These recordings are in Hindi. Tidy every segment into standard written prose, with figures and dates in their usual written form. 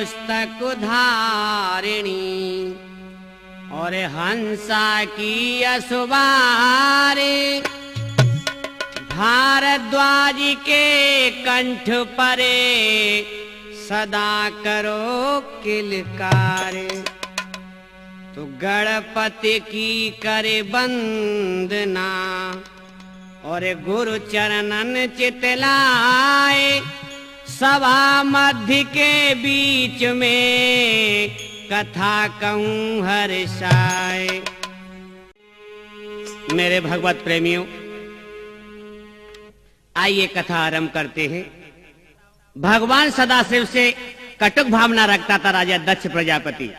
मस्तक धारिणी और हंसा की असुबारे भारद्वाज के कंठ परे सदा करो किलकारे। तो गणपति की करे वंदना और गुरु चरणन चितलाए। सभा मध्य के बीच में कथा कहूं हर्षाए। मेरे भगवत प्रेमियों, आइए कथा आरंभ करते हैं। भगवान सदाशिव से कटुक भावना रखता था राजा दक्ष प्रजापति।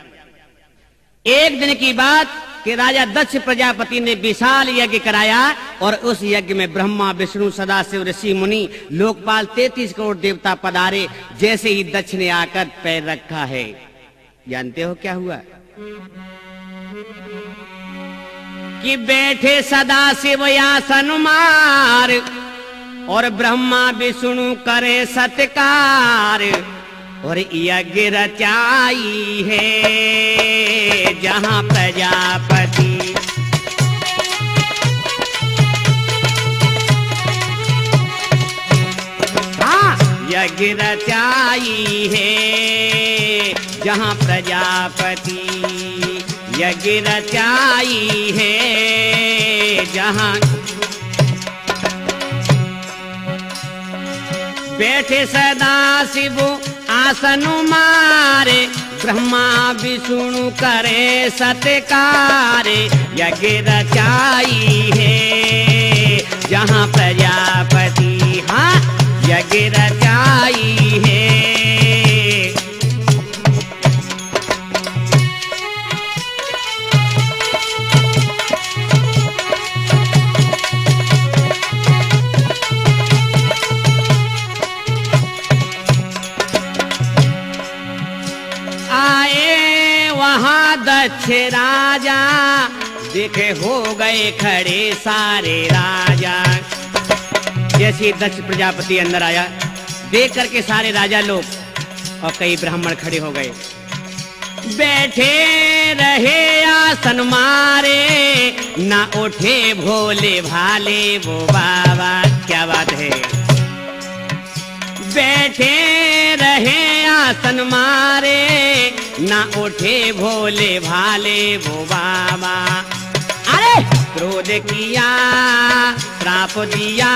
एक दिन की बात कि राजा दक्ष प्रजापति ने विशाल यज्ञ कराया और उस यज्ञ में ब्रह्मा विष्णु सदाशिव ऋषि मुनि लोकपाल 33 करोड़ देवता पधारे। जैसे ही दक्ष ने आकर पैर रखा है, जानते हो क्या हुआ? कि बैठे सदाशिव आसन मार और ब्रह्मा विष्णु करे सत्कार और यज्ञ रचाई है जहां प्रजापति। हाँ, यज्ञ रचाई है जहां प्रजापति। यज्ञ रचाई है जहां बैठे सदाशिव आसन मारे ब्रह्मा विष्णु करे सत्कार। यज्ञ रचाई है जहां प्रजापति। हाँ, यज्ञ रचाई है। दक्ष राजा देखे हो गए खड़े सारे राजा। जैसे दक्ष प्रजापति अंदर आया, देख करके सारे राजा लोग और कई ब्राह्मण खड़े हो गए। बैठे रहे आसन मारे ना उठे भोले भाले वो बाबा। क्या बात है! बैठे रहे आसन मारे ना उठे भोले भाले वो बाबा। अरे क्रोध किया श्राप दिया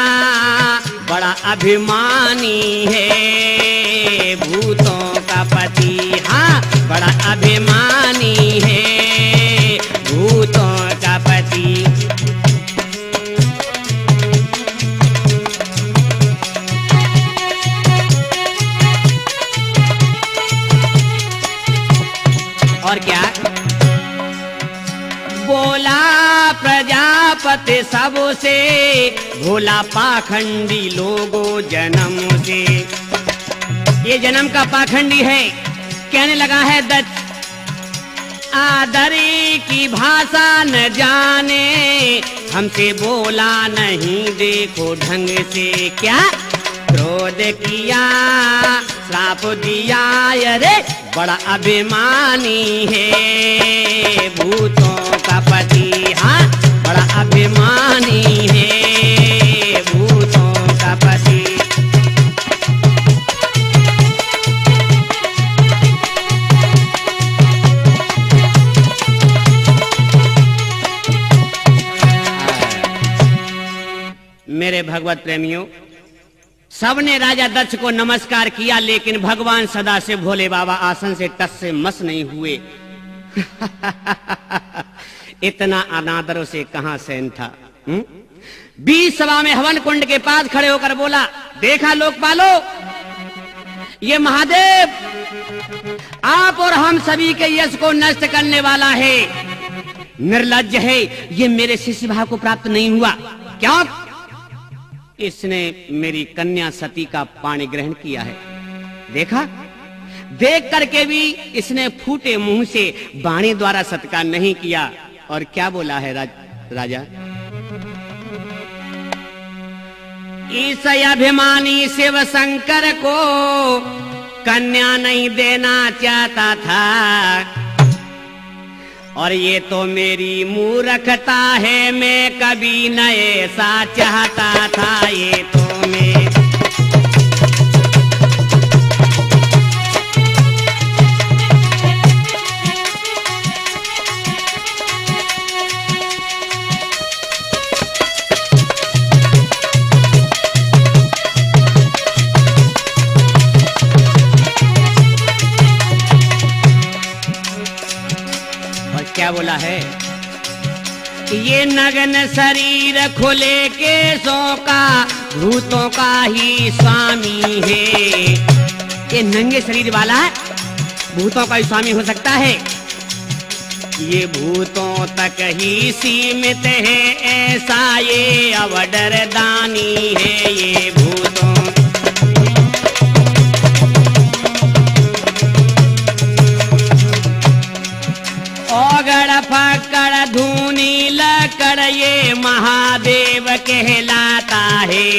बड़ा अभिमानी है भूतों का पति। हाँ, बड़ा अभिमानी है भूतों का पति। और क्या बोला प्रजापति सबसे भोला पाखंडी लोगों जन्म से। ये जन्म का पाखंडी है। कहने लगा है दत्त आदरी की भाषा न जाने हमसे बोला नहीं देखो ढंग से। क्या क्रोध किया श्राप दिया अरे बड़ा अभिमानी है भूतों का पति। हाँ, बड़ा अभिमानी है भूतों का पति। मेरे भगवत प्रेमियों, सबने राजा दक्ष को नमस्कार किया, लेकिन भगवान सदाशिव भोले बाबा आसन से टस से मस नहीं हुए। इतना अनादर से कहां सहन था। बीच सभा में हवन कुंड के पास खड़े होकर बोला, देखा लोकपालो, ये महादेव आप और हम सभी के यश को नष्ट करने वाला है। निर्लज्ज है, ये मेरे शिष्य भाव को प्राप्त नहीं हुआ। क्यों? इसने मेरी कन्या सती का पाणी ग्रहण किया है। देखा, देख करके भी इसने फूटे मुंह से वाणी द्वारा सत्कार नहीं किया। और क्या बोला है राजा? इस अभिमानी शिव शंकर को कन्या नहीं देना चाहता था, और ये तो मेरी मूर्खता है, मैं कभी न ऐसा चाहता था। ये तो मैं क्या बोला है, ये नग्न शरीर खुले केसों का भूतों का ही स्वामी है। ये नंगे शरीर वाला भूतों का ही स्वामी हो सकता है। ये भूतों तक ही सीमित है, ऐसा ये अवडर दानी है। ये भूतों ओगड़ पकड़ धूनी लकड़ ये महादेव कहलाता है।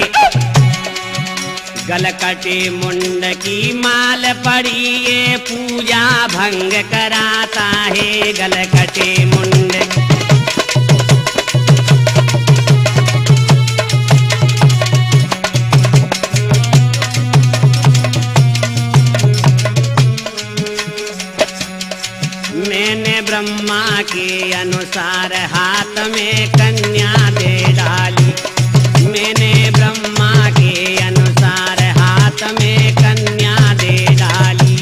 गलकटे मुंड की माल पड़ी ये पूजा भंग कराता है। गलकटे मुंड मैंने ब्रह्मा के अनुसार हाथ में कन्या दे डाली। मैंने ब्रह्मा के अनुसार हाथ में कन्या दे डाली।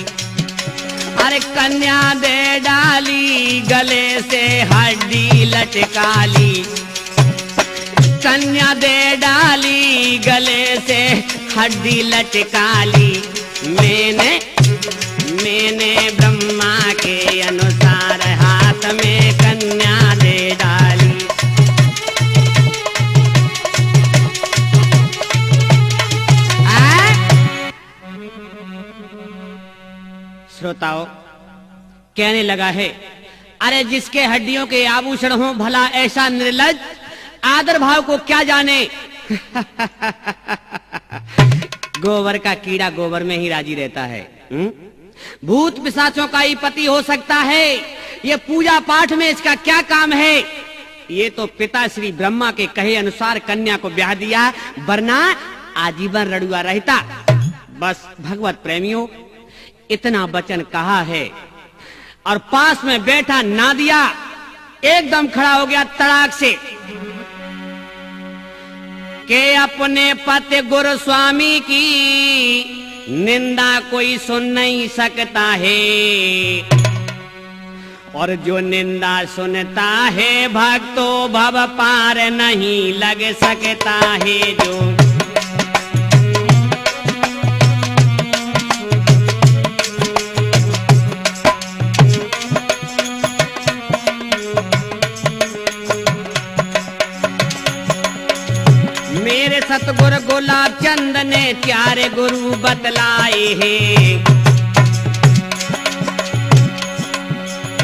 अरे कन्या दे डाली, गले से हड्डी लटकाली। कन्या दे डाली, गले से हड्डी लटकाली। मैंने ब्रह्मा के अनुसार हाथ में कन्या दे डाली। श्रोताओं, कहने लगा है, अरे जिसके हड्डियों के आभूषण हो, भला ऐसा निर्लज्ज आदर भाव को क्या जाने। गोबर का कीड़ा गोबर में ही राजी रहता है। भूत पिशाचों का ही पति हो सकता है, ये पूजा पाठ में इसका क्या काम है। ये तो पिता श्री ब्रह्मा के कहे अनुसार कन्या को ब्याह दिया, वरना आजीवन रड़ुआ रहता। बस भगवत प्रेमियों, इतना वचन कहा है और पास में बैठा नादिया एकदम खड़ा हो गया तड़ाक से के अपने पति गुरु स्वामी की निंदा कोई सुन नहीं सकता है, और जो निंदा सुनता है भक्तों भव पार नहीं लग सकता है। जो मेरे सतगुरु गुलाब चंद ने प्यारे गुरु बतलाए हैं,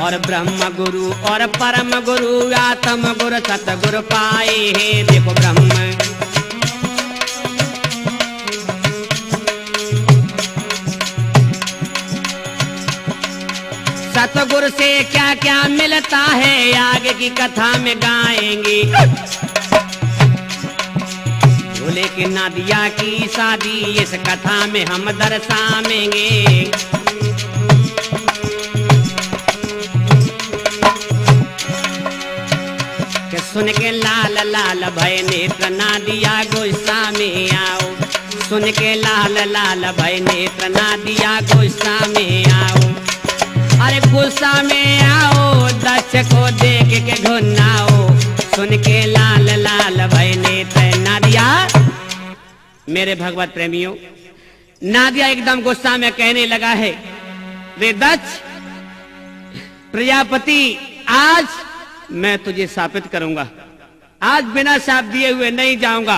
और ब्रह्म गुरु और परम गुरु आत्म गुरु सतगुरु पाए हैं। देखो ब्रह्म सतगुरु से क्या क्या मिलता है, आगे की कथा में गाएंगे। भोले के नादिया की शादी इस कथा में हम दर्शाएंगे। कि सुन के लाल लाल भय नेत्र नादिया गुस्सा में आओ। सुन के लाल लाल भय नेत्र नादिया गुस्सा में आओ। अरे गुस्सा में आओ, दक्ष को देख के घुनाओ। सुन के लाल लाल भय नेत्र नादिया। मेरे भगवत प्रेमियों, नादिया एकदम गुस्सा में कहने लगा है, वे दक्ष प्रजापति, आज मैं तुझे शापित करूंगा, आज बिना शाप दिए हुए नहीं जाऊंगा।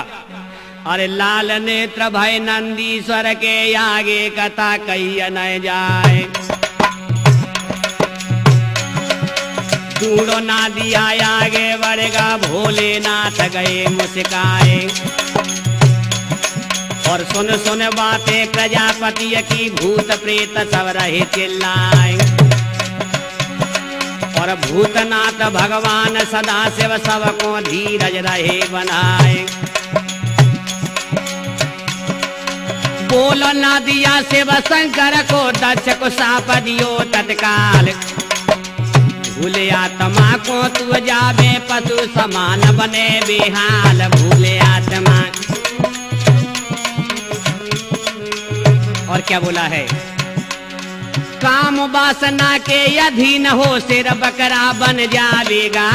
अरे लाल नेत्र भय नंदीश्वर के आगे कथा कही न जाए। दूड़ो नादिया आगे बढ़ेगा, भोलेनाथ गए मुस्काए। और सुन सुन बातें प्रजापति की, भूत प्रेत सब रहे चिल्लाए। और भूतनाथ भगवान सदा शिव सबको धीरज रहे बनाए। बोलो ना दिया शिव शंकर को, दक्ष को साप दियो तत्काल। भूले आत्मा को तू जावे पशु समान बने बेहाल। भूले आत्मा। और क्या बोला है? काम वासना के अधीन हो, सिर बकरा बन जावेगा।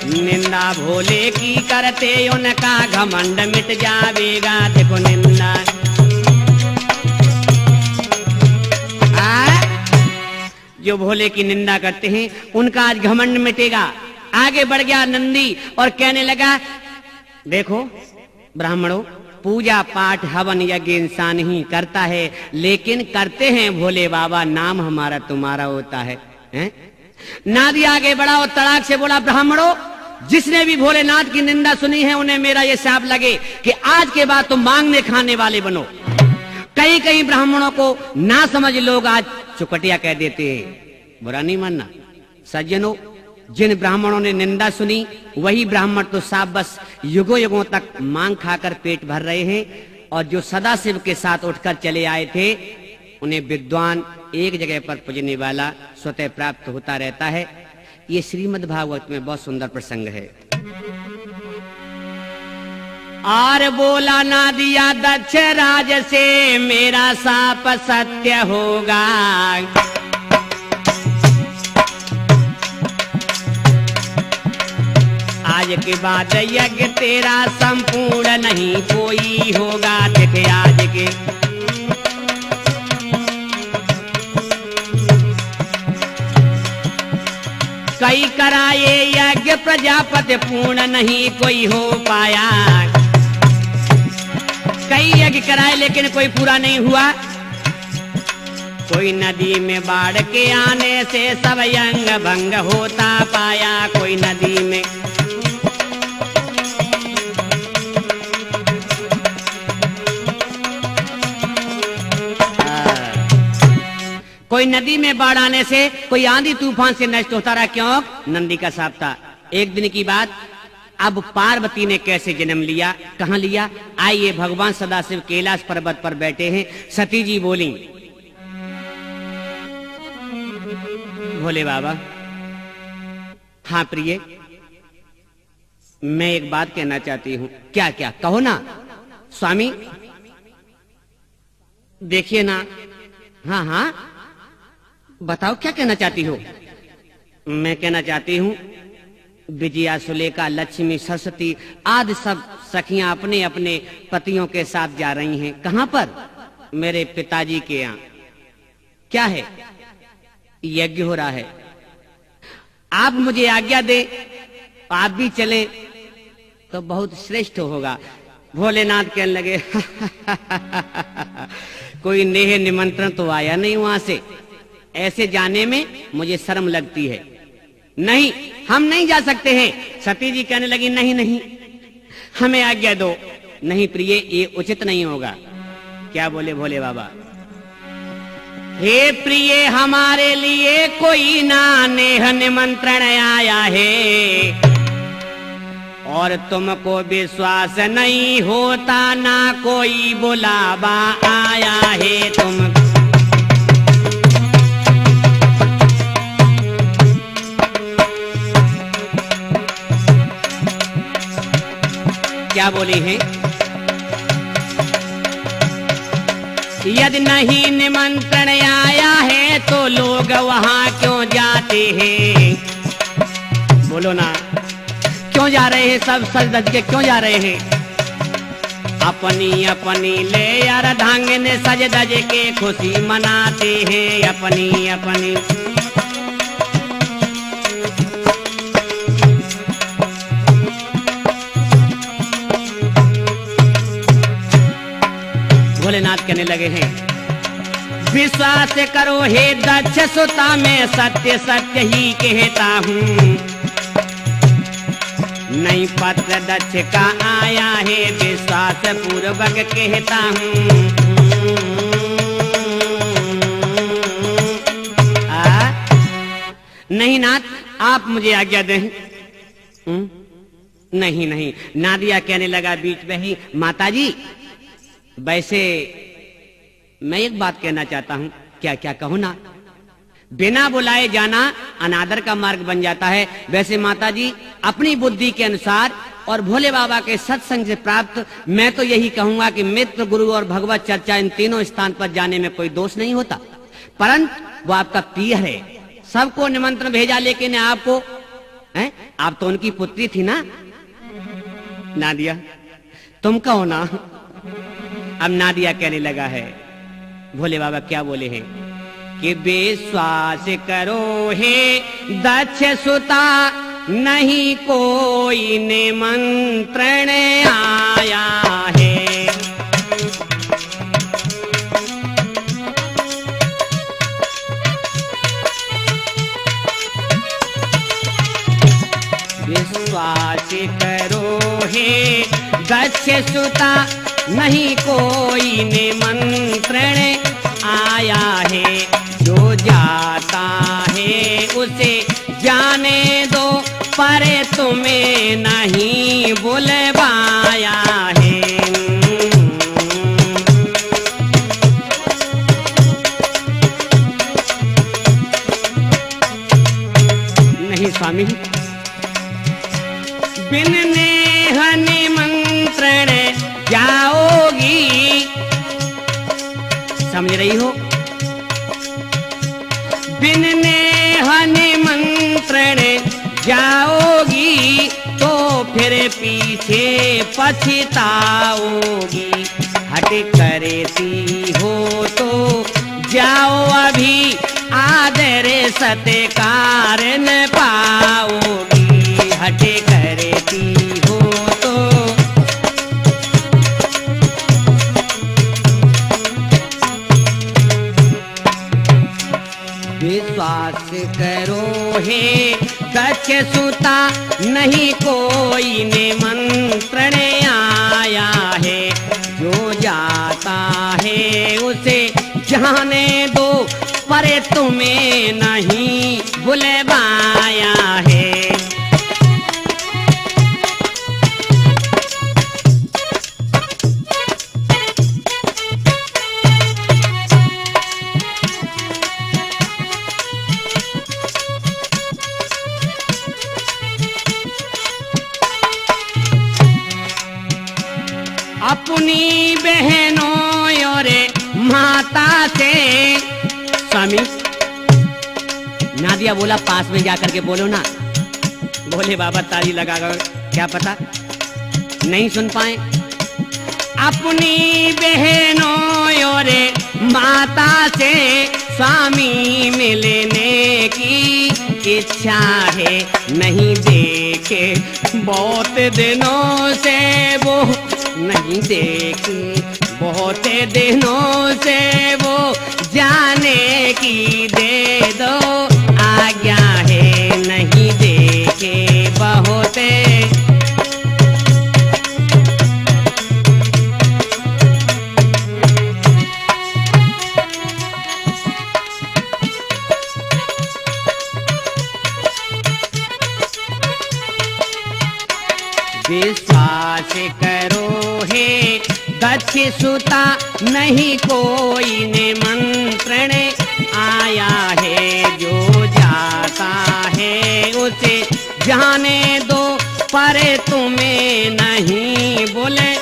निंदा भोले की करते उनका, घमंड मिट जावेगा। देखो निंदा जो भोले की निंदा करते हैं उनका आज घमंड मिटेगा। आगे बढ़ गया नंदी और कहने लगा, देखो ब्राह्मणों, पूजा पाठ हवन यज्ञ इंसान ही करता है, लेकिन करते हैं भोले बाबा, नाम हमारा तुम्हारा होता है, हैं? नादी आगे बढ़ा और तड़ाक से बोला, ब्राह्मणों, जिसने भी भोलेनाथ की निंदा सुनी है उन्हें मेरा ये शाप लगे कि आज के बाद तुम मांगने खाने वाले बनो। कई कई ब्राह्मणों को ना समझ लोग आज चुकटिया कह देते हैं। बुरा नहीं मानना सज्जनों, जिन ब्राह्मणों ने निंदा सुनी वही ब्राह्मण तो साफ बस युगों युगों तक मांग खाकर पेट भर रहे हैं, और जो सदाशिव के साथ उठकर चले आए थे उन्हें विद्वान एक जगह पर पूजने वाला स्वतः प्राप्त होता रहता है। ये श्रीमद् भागवत में बहुत सुंदर प्रसंग है। आर बोला ना दिया दक्ष राज से, मेरा साप सत्य होगा। आज के बाद यज्ञ तेरा संपूर्ण नहीं कोई होगा। देखे आज के कई कराए यज्ञ प्रजापति, पूर्ण नहीं कोई हो पाया। कई यज्ञ कराए लेकिन कोई पूरा नहीं हुआ। कोई नदी में बाढ़ के आने से सब यंग भंग होता पाया। कोई नदी में कोई नदी में बाढ़ आने से, कोई आंधी तूफान से नष्ट होता रहा। क्यों? नंदी का साप था। एक दिन की बात, अब पार्वती ने कैसे जन्म लिया, कहां लिया? आइए, भगवान सदाशिव कैलाश पर्वत पर बैठे हैं। सती जी बोली, भोले बाबा, हाँ प्रिय, मैं एक बात कहना चाहती हूं। क्या क्या? कहो ना। स्वामी देखिए ना। हाँ हाँ बताओ, क्या कहना चाहती हो? मैं कहना चाहती हूँ, विजया, सुलेखा, लक्ष्मी, सरस्वती आदि सब सखियां अपने अपने पतियों के साथ जा रही हैं। कहां पर? मेरे पिताजी के यहाँ। क्या है? यज्ञ हो रहा है। आप मुझे आज्ञा दे, आप भी चलें तो बहुत श्रेष्ठ होगा। भोलेनाथ कहने लगे कोई नेह निमंत्रण तो आया नहीं वहां से, ऐसे जाने में मुझे शर्म लगती है। नहीं, हम नहीं जा सकते हैं। सती जी कहने लगी, नहीं नहीं, हमें आज्ञा दो। नहीं प्रिय, ये उचित नहीं होगा। क्या बोले भोले बाबा? हे प्रिय, हमारे लिए कोई ना नेह निमंत्रण आया है, और तुमको विश्वास नहीं होता ना कोई बुलावा आया है। तुम क्या बोली है? यदि नहीं निमंत्रण आया है तो लोग वहां क्यों जाते हैं? बोलो ना, क्यों जा रहे हैं? सब सज धज के क्यों जा रहे हैं? अपनी अपनी ले यार ढंगने सज धज के खुशी मनाते हैं। अपनी अपनी भोलेनाथ कहने लगे हैं, विश्वास करो हे दक्ष सुता, मैं सत्य सत्य ही कहता हूँ। नहीं पत्र दक्ष का आया है, विश्वास पूर्वक कहता हूँ। नहीं नाथ, आप मुझे आज्ञा दें। नहीं नहीं, नादिया कहने लगा बीच में ही, माताजी वैसे मैं एक बात कहना चाहता हूं। क्या क्या कहूं ना? बिना बुलाए जाना अनादर का मार्ग बन जाता है। वैसे माताजी अपनी बुद्धि के अनुसार और भोले बाबा के सत्संग से प्राप्त मैं तो यही कहूंगा कि मित्र, गुरु और भगवत चर्चा इन तीनों स्थान पर जाने में कोई दोष नहीं होता। परंतु वो आपका पिया है, सबको निमंत्रण भेजा, लेकिन आपको हैं? आप तो उनकी पुत्री थी ना नादिया, तुम कहो ना। अब नादिया कहने लगा है, भोले बाबा क्या बोले हैं कि विश्वास करो हे दक्ष सुता, नहीं कोई निमंत्रण आया है। विश्वास करो हे दक्ष सुता, नहीं कोई निमंत्रण आया है। जो जाता है उसे जाने दो, पर तुम्हें नहीं बुलवाया है। नहीं स्वामी, बिन नेह निमंत्रण जाओगी, समझ रही हो? बिन नेह निमंत्रण जाओगी, तो फिर पीछे पछताओगी। हट करती हो तो जाओ अभी, आदर सत्कार न पाओगी। हट करती हो तो विश्वास करो हे दक्ष सुता, नहीं कोई निमंत्रण आया है। जो जाता है उसे जाने दो, पर तुम्हें नहीं बुलवाया है। अपनी बहनों और माता से, स्वामी नादिया बोला पास में जाकर के बोलो ना। भोले बाबा ताली लगा कर, क्या पता नहीं सुन पाए। अपनी बहनों और माता से स्वामी मिलने की इच्छा है। नहीं देखे बहुत दिनों से वो, नहीं देखी बहुत दिनों से वो, जाने की दे दो आज्ञा है। नहीं देखे बहुत, विश्वास करो हे दक्ष सुता, नहीं कोई निमंत्रण आया है। जो जाता है उसे जाने दो, पर तुम्हें नहीं बोले।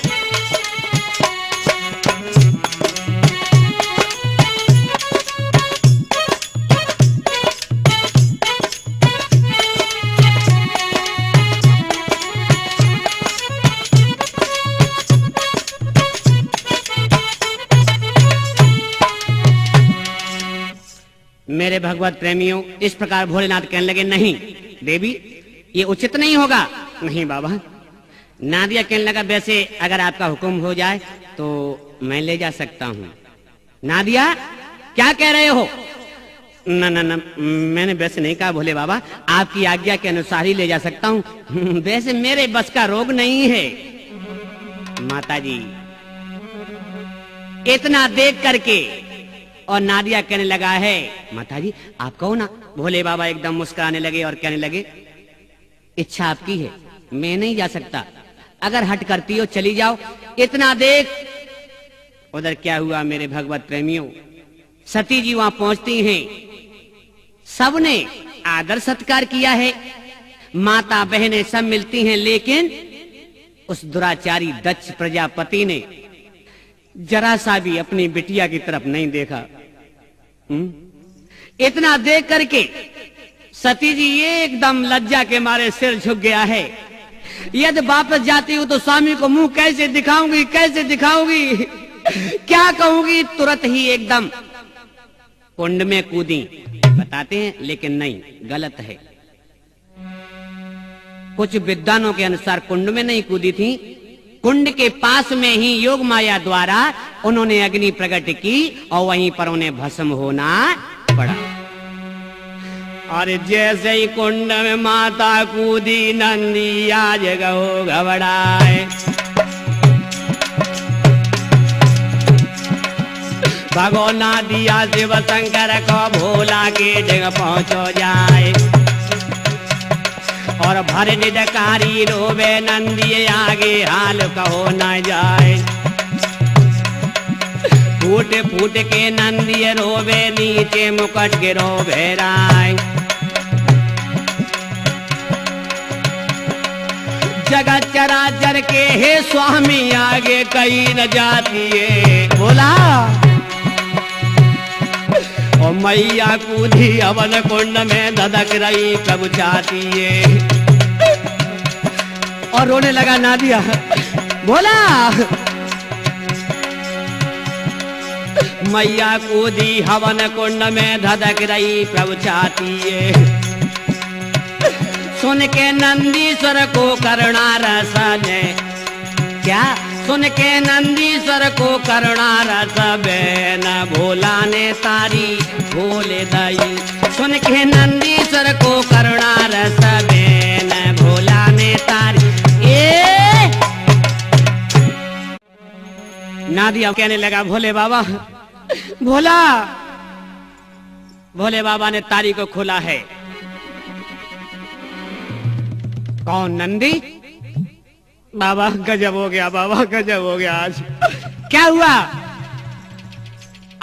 मेरे भगवत प्रेमियों, इस प्रकार भोलेनाथ कहने लगे, नहीं देवी ये उचित नहीं होगा। नहीं बाबा। नादिया कहने लगा, वैसे अगर आपका हुक्म हो जाए तो मैं ले जा सकता हूँ। नादिया क्या कह रहे हो? ना ना ना, मैंने वैसे नहीं कहा भोले बाबा, आपकी आज्ञा के अनुसार ही ले जा सकता हूँ, वैसे मेरे बस का रोग नहीं है। माता जी इतना देख करके और नादिया कहने लगा है, माता जी आप कहो ना। भोले बाबा एकदम मुस्कुराने लगे और कहने लगे, इच्छा आपकी है, मैं नहीं जा सकता, अगर हट करती हो चली जाओ। इतना देख उधर क्या हुआ मेरे भगवत प्रेमियों, सती जी वहां पहुंचती हैं, सबने आदर सत्कार किया है, माता बहनें सब मिलती हैं, लेकिन उस दुराचारी दक्ष प्रजापति ने जरा सा भी अपनी बिटिया की तरफ नहीं देखा। इतना देख करके सती जी एकदम लज्जा के मारे सिर झुक गया है। यदि वापस जाती हूं तो स्वामी को मुंह कैसे दिखाऊंगी, कैसे दिखाऊंगी, क्या कहूंगी। तुरंत ही एकदम कुंड में कूदी। बताते हैं लेकिन नहीं, गलत है। कुछ विद्वानों के अनुसार कुंड में नहीं कूदी थी, कुंड के पास में ही योग माया द्वारा उन्होंने अग्नि प्रकट की और वहीं पर उन्हें भस्म होना पड़ा। और जैसे ही कुंड में माता कूदी, नंदी आज गो घबराए। भगोना दिया शिव शंकर को भोला के जगह पहुंचो जाए। और भर निदकारी रोवे नंदी आगे हाल कहो न जाए। फूट फूट के नंदी रोवे नीचे मुकट के रोवे राय। जगत चराचर के हे स्वामी आगे कहीं न जाती है। बोला और मैया कूदी हवन कुंड में धधक रही प्रभु चाहती है। और रोने लगा नादिया। बोला मैया कूदी हवन कुंड में धधक रही प्रभु चाहती है। सुन के नंदीश्वर को करुणा रस ने, क्या सुन के नंदीश्वर को करुणा रस बेन भोला ने तारी भोले दई। सुन के नंदीश्वर को करुणा रस बेन भोला ने तारी। नादिया कहने लगा, भोले बाबा, भोला। भोले बाबा ने तारी को खोला है। कौन? नंदी। बाबा गजब हो गया, बाबा गजब हो गया। आज क्या हुआ?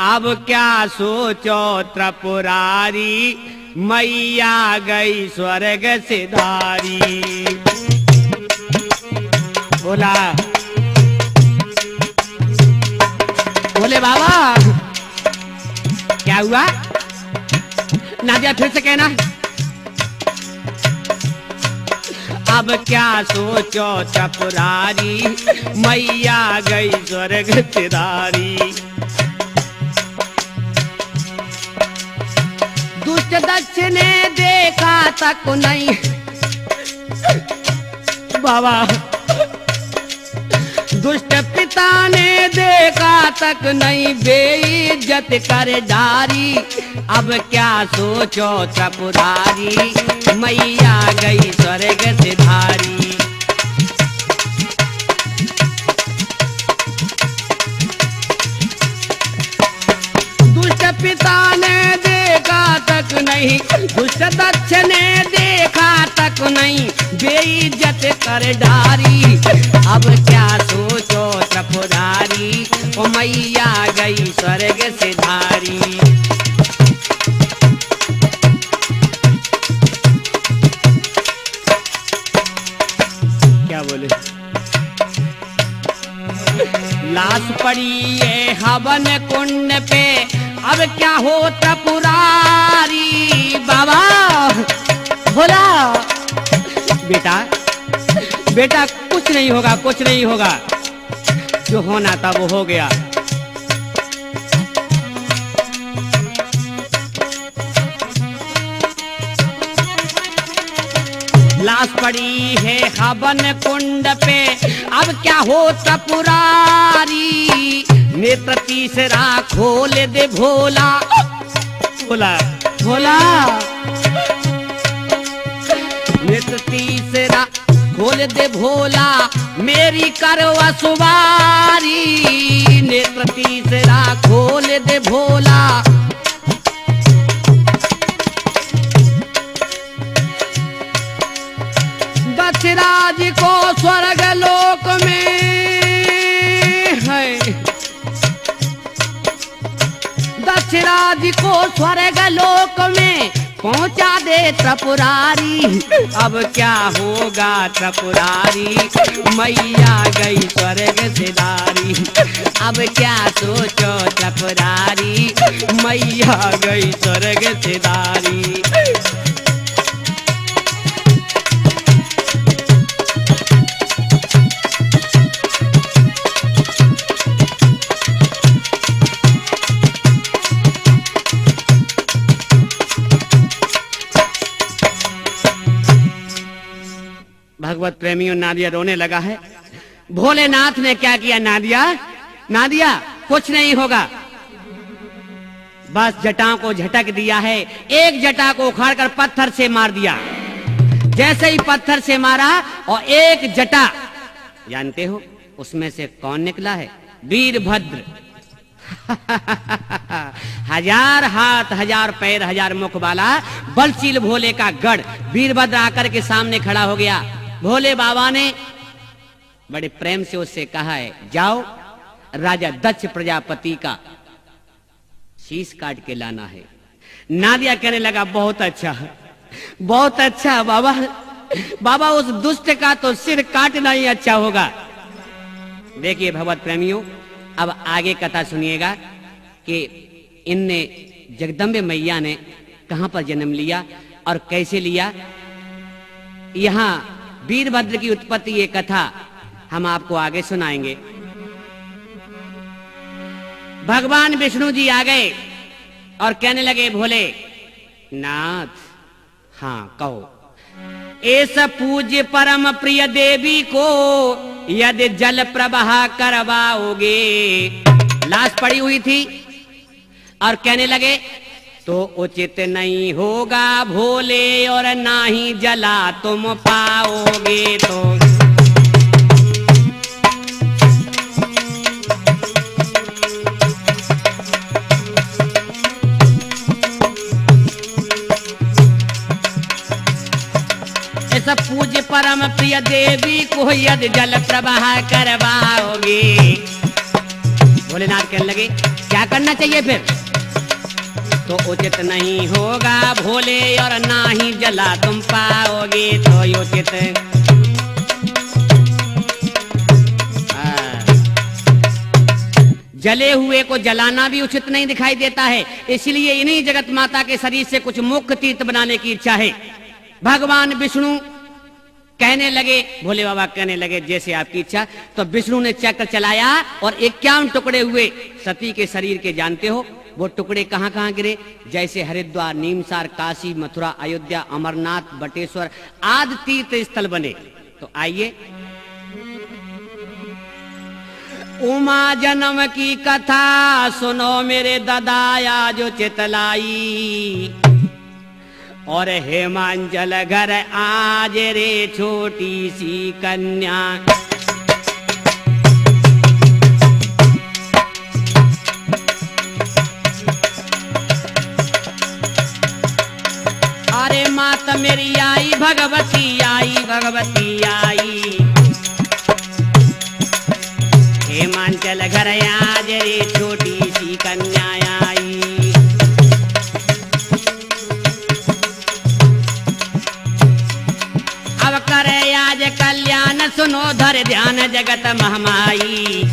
अब क्या सोचो त्रिपुरारी, मैया गई स्वर्ग सिधारी। बोला बोले बाबा क्या हुआ? नादिया फिर से कहना। अब क्या सोचो त्रिपुरारी, मैया गई स्वर्ग सिधारी। दुष्ट दक्ष ने देखा तक नहीं। बाबा दुष्ट पिता ने देखा तक नहीं, बेइज्जत कर डारी। अब क्या सोचो त्रिपुरारी, मैया गई स्वर्ग सिधारी। दुष्ट पिता ने देखा तक नहीं, दुष्ट दक्ष ने देखा तक नहीं, बेइज्जत कर डारी। अब क्या सोचो त्रिपुरारी, ओ मैया गई स्वर्ग सिधारी। क्या बोले? लाश पड़ी है हवन कुंड पे, अब क्या हो त्रिपुरारी। बाबा बोला बेटा, बेटा कुछ नहीं होगा, कुछ नहीं होगा, जो होना था वो हो गया। लाश पड़ी है हवन कुंड पे, अब क्या हो त्रिपुरारी। नेत्र तीसरा खोल दे भोला। बोला भोला। नेत्र तीसरा खोल दे भोला, मेरी करवा सुवारी। नेत्र तीसरा खोल दे भोला, दक्षराज को स्वर्ग लोक में है, दक्षराज को स्वर्ग लोक में पहुंचा दे त्रिपुरारी। अब क्या होगा त्रिपुरारी, मैया गई स्वर्ग सिधारी। अब क्या सोचो त्रिपुरारी, मैया गई स्वर्ग सिधारी। भगवत प्रेमियों, नादिया रोने लगा है। भोलेनाथ ने क्या किया? नादिया, नादिया कुछ नहीं होगा, बस जटाओं को झटक दिया है। एक जटा को उखाड़कर पत्थर से मार दिया। जैसे ही पत्थर से मारा और एक जटा, जानते हो उसमें से कौन निकला है? वीरभद्र। हजार हाथ, हजार पैर, हजार मुख वाला बलशील भोले का गढ़ वीरभद्र आकर के सामने खड़ा हो गया। भोले बाबा ने बड़े प्रेम से उससे कहा है, जाओ राजा दक्ष प्रजापति का शीश काट के लाना है। नादिया कहने लगा, बहुत अच्छा, बहुत अच्छा बाबा। बाबा उस दुष्ट का तो सिर काटना ही अच्छा होगा। देखिए भगवत प्रेमियों, अब आगे कथा सुनिएगा कि इनने जगदम्बे मैया ने कहां पर जन्म लिया और कैसे लिया। यहां वीरभद्र की उत्पत्ति, ये कथा हम आपको आगे सुनाएंगे। भगवान विष्णु जी आ गए और कहने लगे, भोले नाथ, हाँ कहो। ऐसा पूज्य परम प्रिय देवी को यदि जल प्रवाह करवाओगे, लाश पड़ी हुई थी और कहने लगे, तो उचित नहीं होगा भोले और ना ही जला तुम पाओगे। तो ऐसा पूज्य परम प्रिय देवी को यदि जल प्रवाह करवाओगे। भोलेनाथ कहने लगे, क्या करना चाहिए फिर? तो उचित नहीं होगा भोले और ना ही जला तुम पाओगे। तो उचित जले हुए को जलाना भी उचित नहीं दिखाई देता है, इसलिए इन्हीं जगत माता के शरीर से कुछ मुख्य तीर्थ बनाने की इच्छा है। भगवान विष्णु कहने लगे, भोले बाबा कहने लगे, जैसे आपकी इच्छा। तो विष्णु ने चक्र चलाया और 51 टुकड़े हुए सती के शरीर के। जानते हो वो टुकड़े कहां कहां गिरे? जैसे हरिद्वार, नीमसार, काशी, मथुरा, अयोध्या, अमरनाथ, बटेश्वर आदि तीर्थ स्थल बने। तो आइए, उमा जन्म की कथा सुनो मेरे ददाया जो चितलाई। और हेमांचल घर आज रे छोटी सी कन्या। अरे मात मेरी आई भगवती आई, भगवती आई। हेमांचल घर आज रे छोटी सी कन्या आई। अब करे आज कल्याण सुनो धर ध्यान जगत महमाई।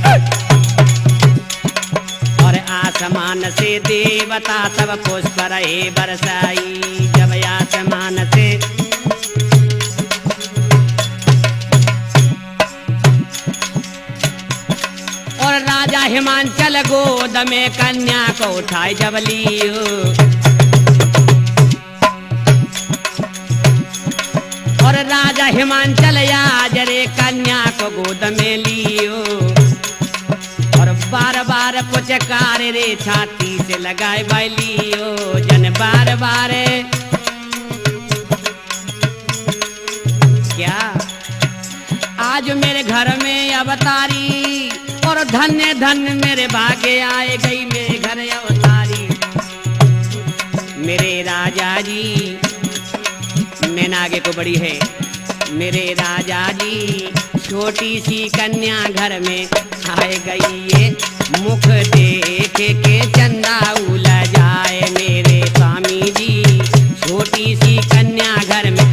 और आसमान से देवता सब पुष्प रहे बरसाई। जब आसमान से और राजा हिमांचल गोद में कन्या को उठाए जब लियो। और राजा हिमांचल आज रे कन्या को गोद में लियो। और बार बार पुचकार रे छाती से लगाए बैलियो जन बार बार। क्या आज मेरे घर में अवतारी और धन्य धन्य मेरे भाग्य आए गई मेरे घर अवतारी। मेरे राजा जी, मैंने आगे को बड़ी है, मेरे राजा जी छोटी सी कन्या घर में आए गई ये मुख देख के चंदा उला जाए। मेरे स्वामी जी छोटी सी कन्या घर में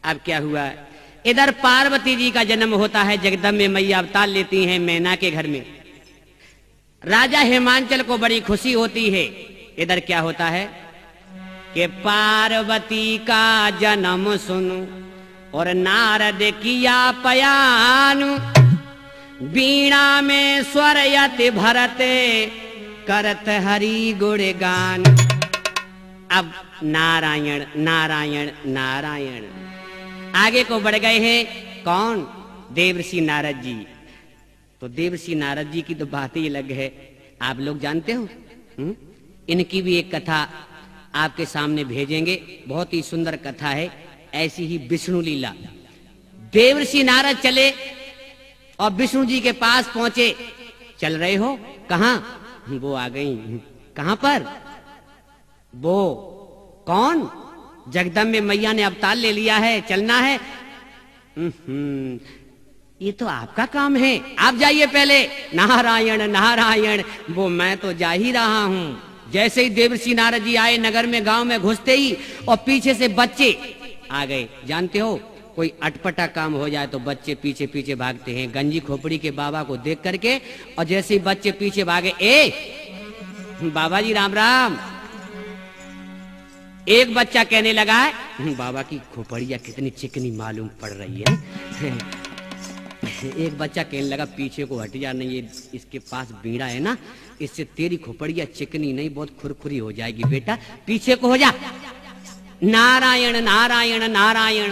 अब क्या हुआ, इधर पार्वती जी का जन्म होता है, जगदम्बे मैया अवतार लेती हैं मैना के घर में। राजा हिमांचल को बड़ी खुशी होती है। इधर क्या होता है कि पार्वती का जन्म सुनो और नारद किया पयानु। वीणा में स्वर यति भरते करत हरि गुणगान। अब नारायण नारायण नारायण आगे को बढ़ गए हैं कौन, देवर्षि नारद जी। तो देवर्षि नारद जी की तो बात ही अलग है, आप लोग जानते हो। इनकी भी एक कथा आपके सामने भेजेंगे, बहुत ही सुंदर कथा है। ऐसी ही विष्णु लीला। देवर्षि नारद चले और विष्णु जी के पास पहुंचे। चल रहे हो कहां, वो आ गई। कहां पर, वो कौन, जगदम्बे मैया ने अवतार ले लिया है, चलना है। ये तो आपका काम है, आप जाइए पहले। नारायण नारायण, वो मैं तो जा ही रहा हूं। जैसे ही देवर्षि नारद जी आए नगर में, गांव में घुसते ही और पीछे से बच्चे आ गए। जानते हो कोई अटपटा काम हो जाए तो बच्चे पीछे पीछे भागते हैं। गंजी खोपड़ी के बाबा को देख करके और जैसे ही बच्चे पीछे भागे, ए बाबा जी राम राम। एक बच्चा कहने लगा है बाबा की खोपड़िया कितनी चिकनी मालूम पड़ रही है। एक बच्चा कहने लगा पीछे को हट जा, नहीं ये इसके पास बीड़ा है ना, इससे तेरी खोपड़िया चिकनी नहीं बहुत खुरखुरी हो जाएगी, बेटा पीछे को हो जा। नारायण नारायण नारायण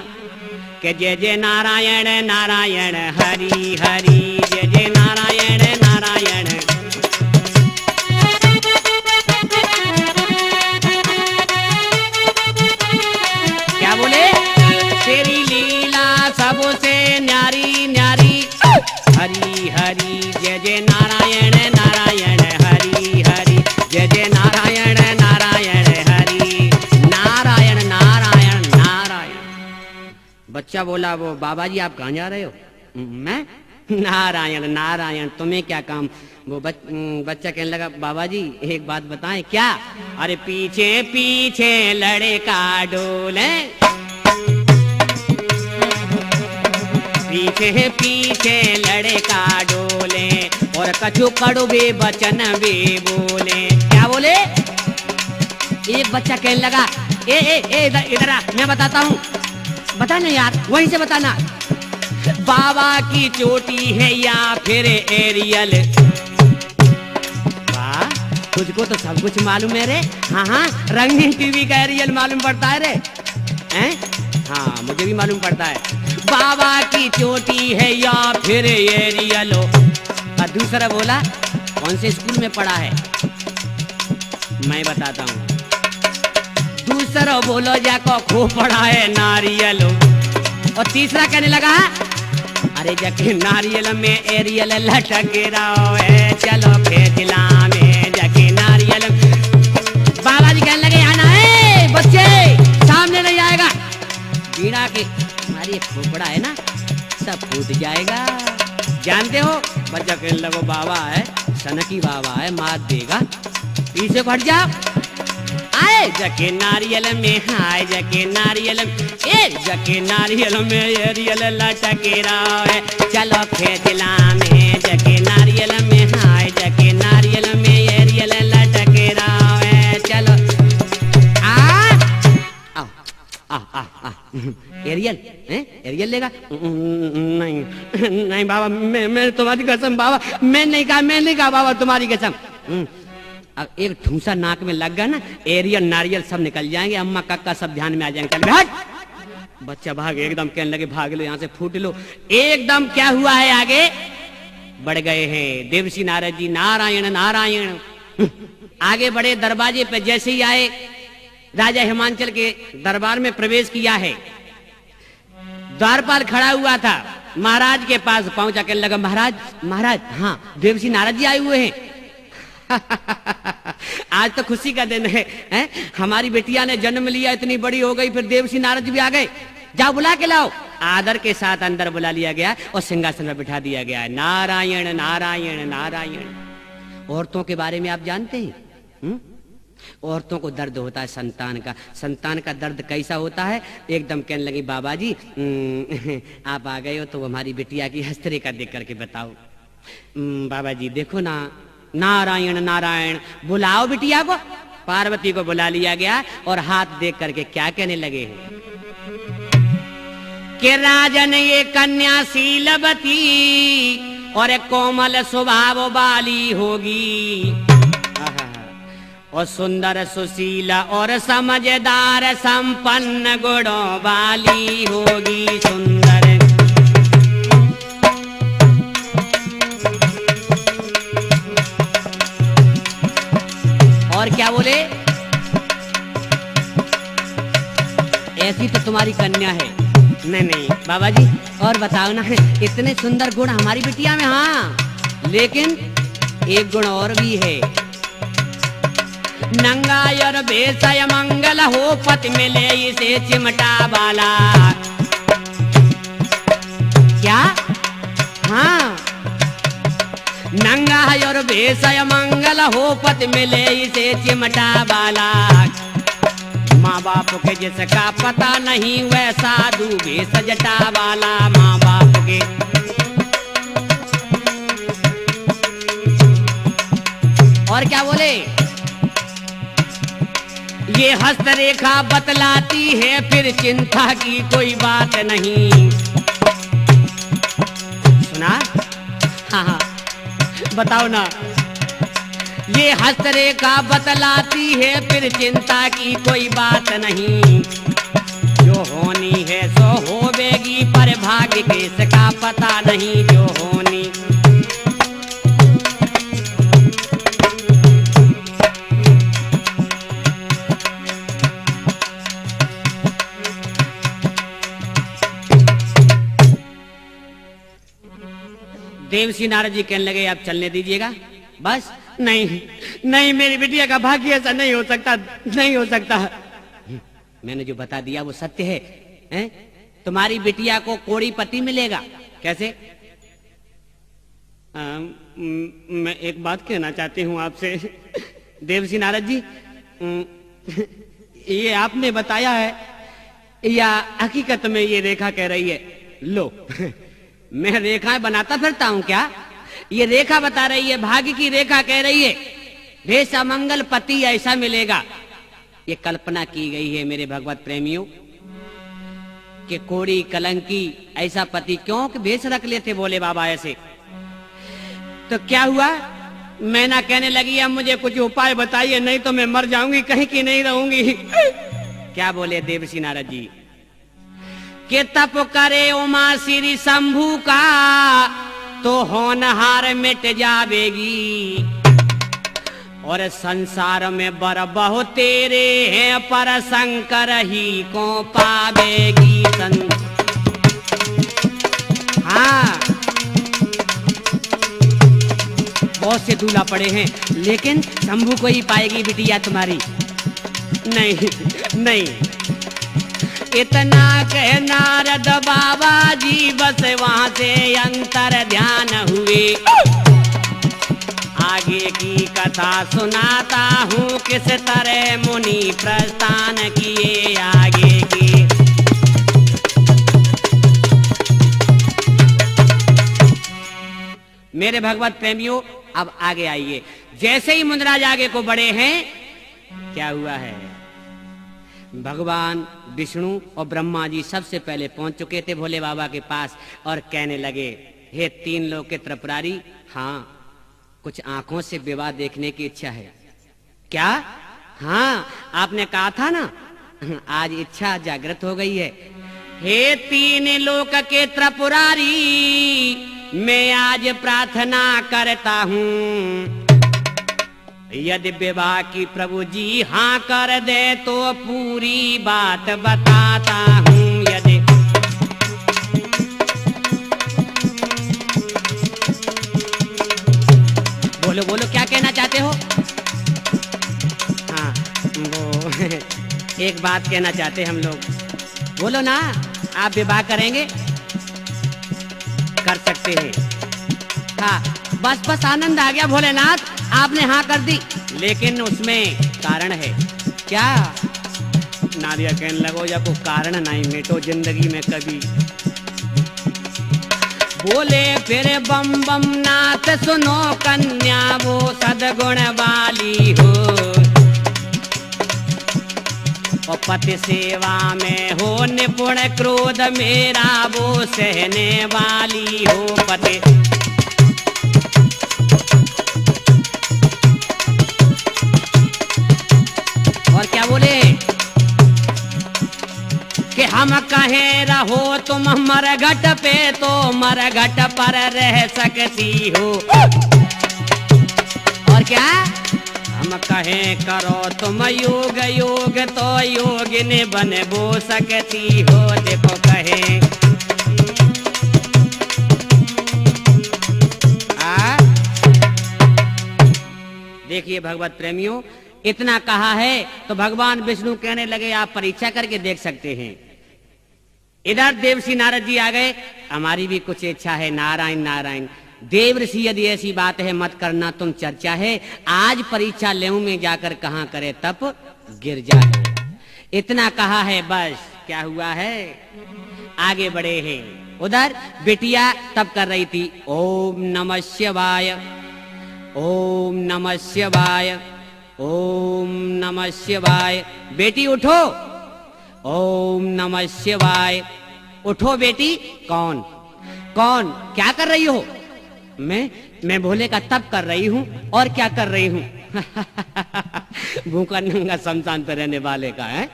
के जय जय नारायण नारायण हरि हरि जय जय नारायण नारायण। क्या बोले, तेरी लीला सबसे न्यारी न्यारी हरि हरि जय जय नारायण नारायण हरि हरि जय जय नारायण नारायण हरि नारायण नारायण नारायण। बच्चा बोला वो बाबा जी आप कहाँ जा रहे हो, मैं नारायण नारायण तुम्हें क्या काम। वो बच्चा कहने लगा बाबा जी एक बात बताएं। क्या, अरे पीछे पीछे लड़का डोले, पीछे पीछे लड़का डोले और कछु कड़वे वचन भी बोले। क्या बोले, एक बच्चा कहने लगा ए ए ए इधर आ, मैं बताता हूँ, बताना यार वहीं से बताना। बाबा की चोटी है या फिर एरियल। वाह, तुझको तो सब कुछ मालूम है रे। हाँ हाँ, रंगीन टीवी का एरियल मालूम पड़ता है रे, हैं? हाँ मुझे भी मालूम पड़ता है। बाबा की चोटी है या फिर एरियल। और दूसरा बोला कौन से स्कूल में पढ़ा है, मैं बताता हूँ। दूसरा बोलो जाको खूब पढ़ा है नारियल। और तीसरा कहने लगा अरे जाके नारियल में एरियल लटक रहा है, चलो खेतला में जाके नारियल। बाबा जी कहने लगे आना है बच्चे, सामने नहीं आएगा, बीड़ा के हमारी खोपड़ा है ना सब फूट जाएगा। जानते हो बच्चा कहने लगो बाबा है, सनकी बाबा है, मार देगा, पीछे हट जाओ। आए जके नारियल में, हाय जके नारियल में, ए जके नारियल में एरियल लटके रहा है, चलो खेतला में जके नारियल में, हाय जके नारियल में एरियल लटके रहा है, चलो एरियल हैं, एरियल लेगा? नहीं नहीं बाबा, मैं तुम्हारी कसम बाबा, मैं नहीं कहा बाबा तुम्हारी कसम। अब एक ठूसा नाक में लग गया ना, एरियल नारियल सब निकल जाएंगे, अम्मा काका सब ध्यान में आ जाएंगे। चल भाग, बच्चा भाग, एकदम कहने लगे भाग लो यहाँ से, फूट लो। एकदम क्या हुआ है आगे, बढ़ गए हैं। देवर्षि नारद जी नारायण नारायण आगे बढ़े। दरवाजे पे जैसे ही आए, राजा हिमांचल के दरबार में प्रवेश किया है। द्वारपाल खड़ा हुआ था, महाराज के पास पहुंचा, कहने लगा महाराज महाराज, हाँ देवर्षि नारद जी आए हुए हैं। आज तो खुशी का दिन है, हमारी बेटिया ने जन्म लिया, इतनी बड़ी हो गई, फिर देवर्षि नारद जी भी आ गए, जाओ बुला के लाओ। आदर के साथ अंदर बुला लिया गया और सिंहासन पर बिठा दिया गया। नारायण नारायण नारायण। औरतों के बारे में आप जानते हैं? औरतों को दर्द होता है संतान का। संतान का दर्द कैसा होता है? एकदम कहने लगी बाबा जी आप आ गए हो तो हमारी बिटिया की हस्तरेखा देख करके बताओ। बाबा जी देखो ना, नारायण नारायण, बुलाओ बिटिया को। पार्वती को बुला लिया गया और हाथ देख करके क्या कहने लगे हैं कि राजन ये कन्या शीलवती और कोमल स्वभाव वाली होगी, और सुंदर सुशीला और समझदार संपन्न गुणों वाली होगी। सुंदर और क्या बोले? ऐसी तो तुम्हारी कन्या है। नहीं नहीं बाबा जी और बताओ ना, इतने सुंदर गुण हमारी बिटिया में। हाँ लेकिन एक गुण और भी है। नंगायर बेसय मंगल हो, पति मिले इसे चिमटा वाला। क्या? हाँ नंगायर बेसय मंगल हो, पति मिले इसे चिमटा वाला। माँ बाप के जिसका पता नहीं वह साधु बेस जटा वाला। माँ बाप के और क्या बोले? ये हस्तरेखा बतलाती है फिर चिंता की कोई बात नहीं। सुना? हाँ बताओ ना। ये हस्तरेखा बतलाती है फिर चिंता की कोई बात नहीं। जो होनी है सो होवेगी, पर भाग्य किसका पता नहीं। जो होनी देवर्षि नारद जी कहने लगे आप चलने दीजिएगा बस। नहीं नहीं मेरी बिटिया का भाग्य ऐसा नहीं हो सकता, नहीं हो सकता। मैंने जो बता दिया वो सत्य है, हैं? तुम्हारी बिटिया को कोड़ी पति मिलेगा। कैसे? मैं एक बात कहना चाहती हूँ आपसे देवर्षि नारद जी, ये आपने बताया है या हकीकत में ये रेखा कह रही है? लो मैं रेखाएं बनाता फिरता हूँ क्या? ये रेखा बता रही है, भाग्य की रेखा कह रही है भेषा मंगल पति ऐसा मिलेगा। ये कल्पना की गई है मेरे भगवत प्रेमियों कि कोड़ी कलंकी ऐसा पति क्यों कि भेष रख लेते बोले बाबा ऐसे। तो क्या हुआ? मैना कहने लगी अब मुझे कुछ उपाय बताइए, नहीं तो मैं मर जाऊंगी, कहीं की नहीं रहूंगी। क्या बोले देवर्षि नारद जी के तप करे उमा श्री शंभु का तो होनहार मिट जावेगी, और संसार में बर बहु तेरे हैं पर शंकर ही को पावेगी। हाँ बहुत से दूल्हा पड़े हैं लेकिन शंभू को ही पाएगी बिटिया तुम्हारी। नहीं नहीं इतना कह नारद बाबा जी, बस वहां से अंतर ध्यान हुए। आगे की कथा सुनाता हूँ किस तरह मुनि प्रस्थान किए आगे की। मेरे भगवत प्रेमियों अब आगे आइए। जैसे ही मुनिराज आगे को बढ़े हैं क्या हुआ है? भगवान विष्णु और ब्रह्मा जी सबसे पहले पहुंच चुके थे भोले बाबा के पास और कहने लगे हे तीन लोग के त्रिपुरारी, हाँ कुछ आंखों से विवाह देखने की इच्छा है। क्या? हाँ आपने कहा था ना, आज इच्छा जागृत हो गई है। हे तीन लोक के त्रिपुरारी, मैं आज प्रार्थना करता हूँ, यदि विवाह की प्रभु जी हाँ कर दे तो पूरी बात बताता हूँ। यदि बोलो बोलो क्या कहना चाहते हो? हाँ वो एक बात कहना चाहते हम लोग, बोलो ना। आप विवाह करेंगे? कर सकते हैं। हाँ बस बस आनंद आ गया भोलेनाथ, आपने हाँ कर दी, लेकिन उसमें कारण है। क्या? नारिया कहने लगो या कोई कारण नहीं मिटो जिंदगी में कभी। बोले फिर बम बम नाथ सुनो कन्या वो सदगुण वाली हो, और पति सेवा में हो निपुण, क्रोध मेरा वो सहने वाली हो। पति और क्या बोले कि हम कहें रहो तुम मरघट पे तो मरघट पर रह सकती हो। और क्या? हम कहें करो तुम योग योग तो योगिनी बन बो सकती हो। देखो कहें देखिए भगवत प्रेमियों, इतना कहा है तो भगवान विष्णु कहने लगे आप परीक्षा करके देख सकते हैं। इधर देवसी नारद जी आ गए, हमारी भी कुछ इच्छा है। नारायण नारायण। देव ऋषि यदि ऐसी बात है मत करना, तुम चर्चा है, आज परीक्षा लेऊं में जाकर कहां करे तप गिर जाए। इतना कहा है बस। क्या हुआ है? आगे बढ़े हैं। उधर बिटिया तप कर रही थी, ओम नमः शिवाय, ओम नमः शिवाय, ओम नमः शिवाय। बेटी उठो, ओम नमः शिवाय। उठो बेटी। कौन कौन? क्या कर रही हो? मैं भोले का तप कर रही हूँ। और क्या कर रही हूँ? भूखा नंगा शमशान पे रहने वाले का है,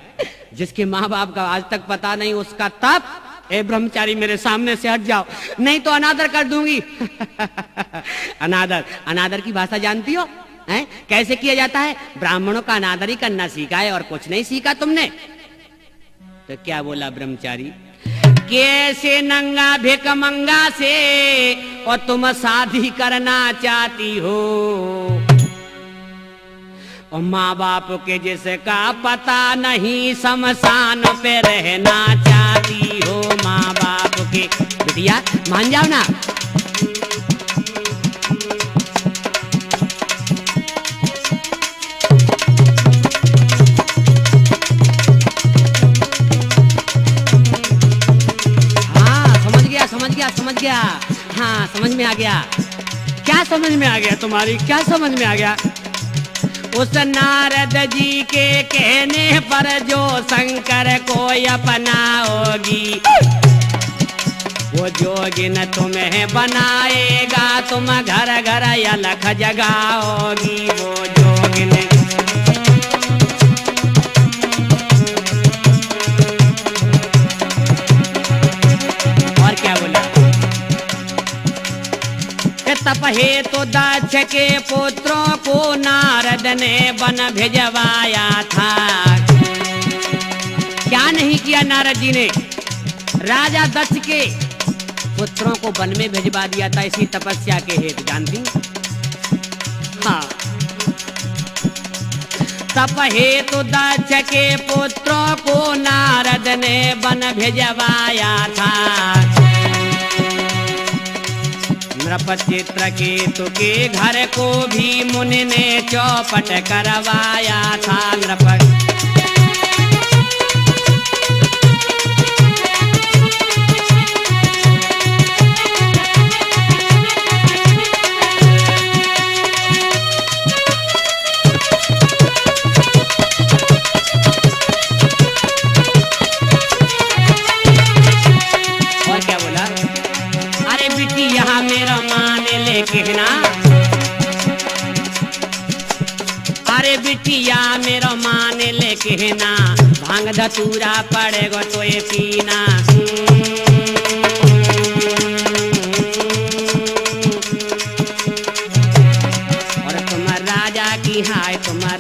जिसके माँ बाप का आज तक पता नहीं उसका तप। ए ब्रह्मचारी मेरे सामने से हट जाओ, नहीं तो अनादर कर दूंगी। अनादर? अनादर की भाषा जानती हो? हैं? कैसे किया जाता है? ब्राह्मणों का अनादर ही करना सीखा है और कुछ नहीं सीखा तुमने। तो क्या बोला ब्रह्मचारी? कैसे नंगा भिक मंगा से और तुम शादी करना चाहती हो, और माँ बाप के जिसका पता नहीं शमशान पे रहना चाहती हो। माँ बाप के बिटिया मान जाओ ना। समझ गया। हाँ समझ में आ गया। क्या समझ में आ गया तुम्हारी? क्या समझ में आ गया? उस नारद जी के कहने पर जो शंकर को अपनाओगी, वो जोगिन तुम्हें बनाएगा, तुम घर घर अलख जगाओगी। वो जोगिन और क्या बोला? तप हे तो दक्ष के पुत्रों को नारद ने वन भिजवाया था। क्या नहीं किया नारद जी ने? राजा दक्ष के पुत्रों को वन में भिजवा दिया था इसी तपस्या के हेतु। जानती? हाँ। तप हे तो दक्ष के पुत्रों को नारद ने वन भिजवाया था। नृपचित्र केतु के घर को भी मुनि ने चौपट करवाया था। और क्या बोला? अरे बेटी यहाँ मेरा मान ले कहना, अरे बिटिया मेरा मान ले कहना, भांग धतूरा पड़ेगा तो ये पीना।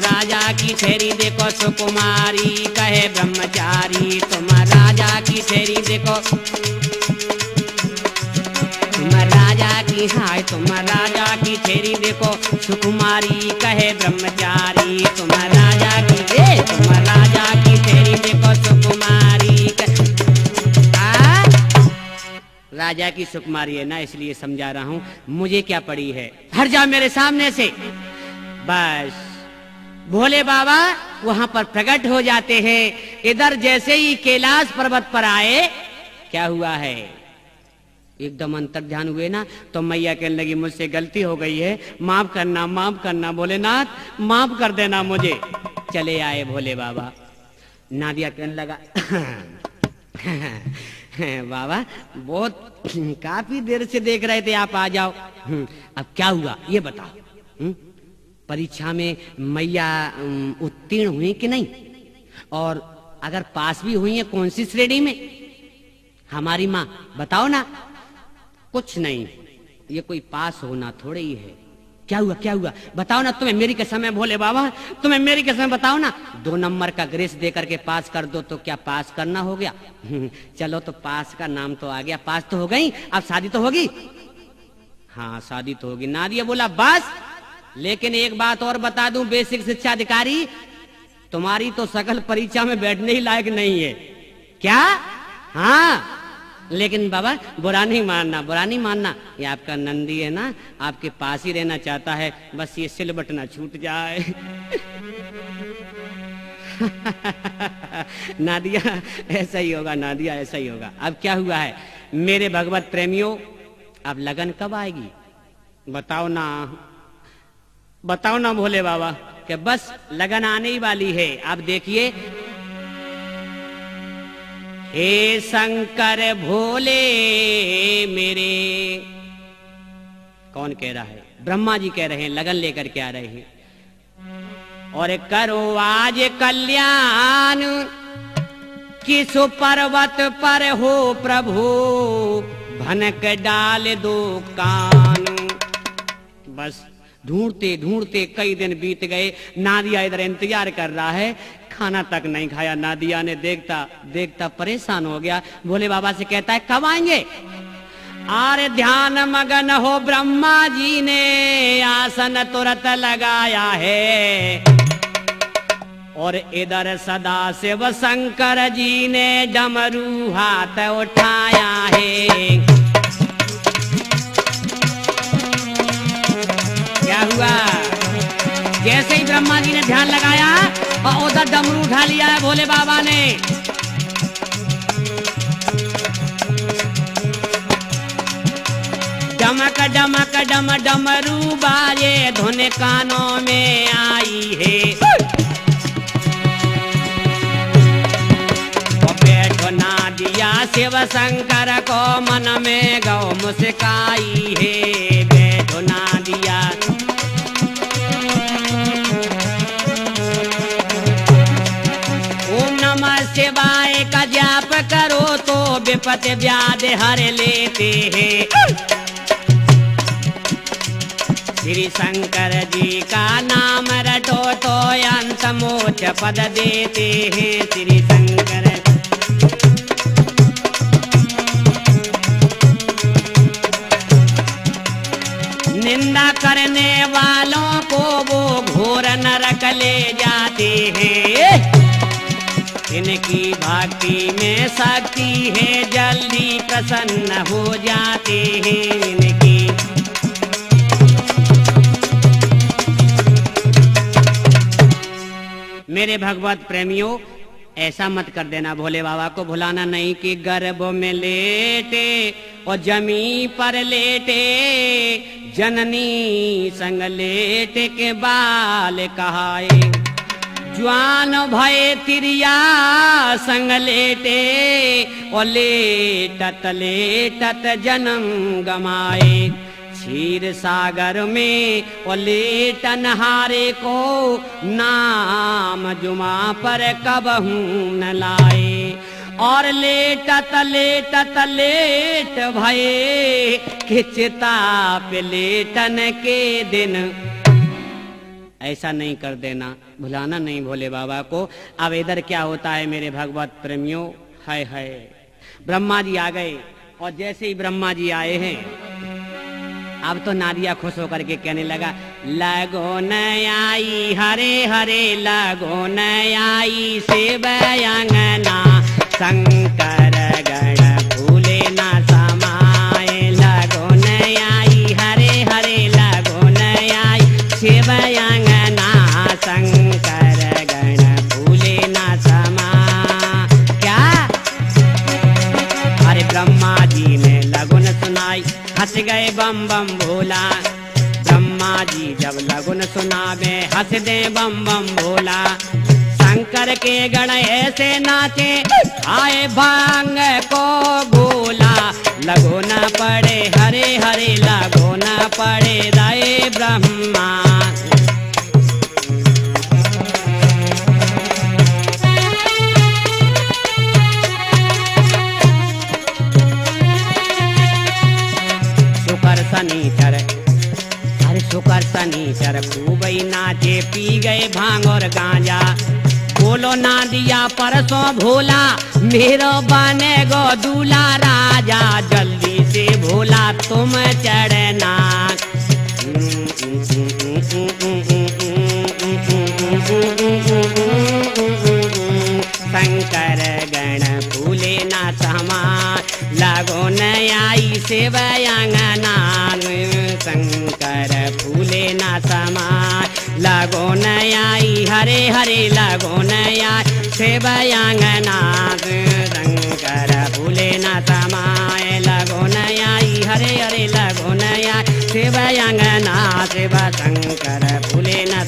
राजा की ठहरी देखो सुकुमारी, कहे ब्रह्मचारी तुम राजा की ठहरी देखो, तुम राजा की हाय तुम राजा की ठहरी देखो सुकुमारी, कहे ब्रह्मचारी तुम राजा की तुम राजा की ठहरी देखो सुकुमारी। राजा की सुकुमारी है ना, इसलिए समझा रहा हूं, मुझे क्या पड़ी है, हट जा मेरे सामने से। बस भोले बाबा वहां पर प्रकट हो जाते हैं। इधर जैसे ही कैलाश पर्वत पर आए, क्या हुआ है, एकदम अंतर ध्यान हुए ना, तो मैया कहने लगी मुझसे गलती हो गई है, माफ करना भोलेनाथ, माफ कर देना मुझे। चले आए भोले बाबा। नादिया कहने लगा बाबा बहुत काफी देर से देख रहे थे, आप आ जाओ। अब क्या हुआ ये बताओ, परीक्षा में मैया उत्तीर्ण हुई कि नहीं, और अगर पास भी हुई है कौन सी श्रेणी में, हमारी माँ बताओ ना। कुछ नहीं, ये कोई पास होना थोड़े ही है। क्या हुआ बताओ ना, तुम्हें मेरी कसम है भोले बाबा, तुम्हें मेरी कसम बताओ ना, 2 नंबर का ग्रेस दे करके पास कर दो तो क्या पास करना हो गया? चलो तो पास का नाम तो आ गया, पास तो हो गई, अब शादी तो होगी। हाँ शादी तो होगी। नादिया बोला बस, लेकिन एक बात और बता दूं बेसिक शिक्षा अधिकारी, तुम्हारी तो सकल परीक्षा में बैठने ही लायक नहीं है। क्या? हाँ, लेकिन बाबा बुरा नहीं मानना, ये आपका नंदी है ना, आपके पास ही रहना चाहता है, बस ये सिलबट ना छूट जाए। नादिया ऐसा ही होगा, नादिया ऐसा ही होगा। अब क्या हुआ है मेरे भगवत प्रेमियों, अब लगन कब आएगी बताओ ना भोले बाबा, कि बस लगन आने ही वाली है। अब देखिए, हे शंकर भोले मेरे, कौन कह रहा है? ब्रह्मा जी कह रहे हैं, लगन लेकर के आ रहे हैं। और करो आज कल्याण, किस पर्वत पर हो प्रभु, भनक डाल दो कान। बस ढूंढते कई दिन बीत गए। नादिया इधर इंतजार कर रहा है, खाना तक नहीं खाया। नादिया ने देखता परेशान हो गया। भोले बाबा से कहता है कब आएंगे? आरे ध्यान मगन हो ब्रह्मा जी ने आसन तुरंत लगाया है, और इधर सदा शिव शंकर जी ने डमरू हाथ उठाया है। क्या हुआ? जैसे ही ब्रह्मा जी ने ध्यान लगाया और उधर डमरू उठा लिया है भोले बाबा ने। डमक डमक डम डमरू बाजे, धुन कानों में आई है। बैठो नादिया शिव शंकर को मन में गौ मुस्काई है। बैठो नादिया शिवाय का जाप करो तो विपत्ति व्याध हर लेते हैं। श्री शंकर जी का नाम रटो तो अंत मोक्ष पद देते हैं। श्री शंकर निंदा करने वालों को वो घोर नरक ले जाते हैं। इनकी भक्ति में शक्ति है, जल्दी प्रसन्न हो जाते हैं। इनकी मेरे भगवत प्रेमियों, ऐसा मत कर देना, भोले बाबा को भुलाना नहीं कि गर्भ में लेटे और जमी पर लेटे, जननी संग लेटे के बाल कहाए। ज्वान भय तिरिया संग लेटे और लेटत लेटत जन्म गमाए। क्षीर सागर में और लेटन हारे को नाम जुमा पर कबहू न लाए। और लेटत लेटत लेट भये, खिचता पे लेटन के दिन ऐसा नहीं कर देना, भुलाना नहीं भोले बाबा को। अब इधर क्या होता है मेरे भगवत प्रेमियों, हाय हाय, ब्रह्मा जी आ गए और जैसे ही ब्रह्मा जी आए हैं अब तो नारिया खुश होकर के कहने लगा, लगो न आई हरे हरे लगो न आई शिव अंगना, शंकर गण फूले न समाए, लगो न आई हरे हरे लगो न आई शिव अंगना, शंकर गण फूले न समा। क्या? अरे ब्रह्मा जी ने लगन सुनाई, हंस गए बम बम भोला। ब्रह्मा जी जब लगन सुनावे हंस दे बम बम भोला। शंकर के गण ऐसे नाचे आए भांग को गोला, लगो न पड़े हरे हरे लगो न पड़े राय ब्रह्मा। शनीचर, अरे शुकर शनीचर खूब ही नाचे, पी गए भांग और गांजा। बोलो ना दिया परसों भोला, मेरो बने गो दूल्हा राजा, जल्दी से भोला तुम चढ़ना। शंकर गण फूले ना समा, लगो न आई शिव अंगना, शंकर फूले ना समा, लगो न आई हरे हरे लगो न आई शिव अंगना, शंकर फूले ना समाए, लगो न आई हरे हरे लगो न आई शिव अंगना, शिव शंकर फूले न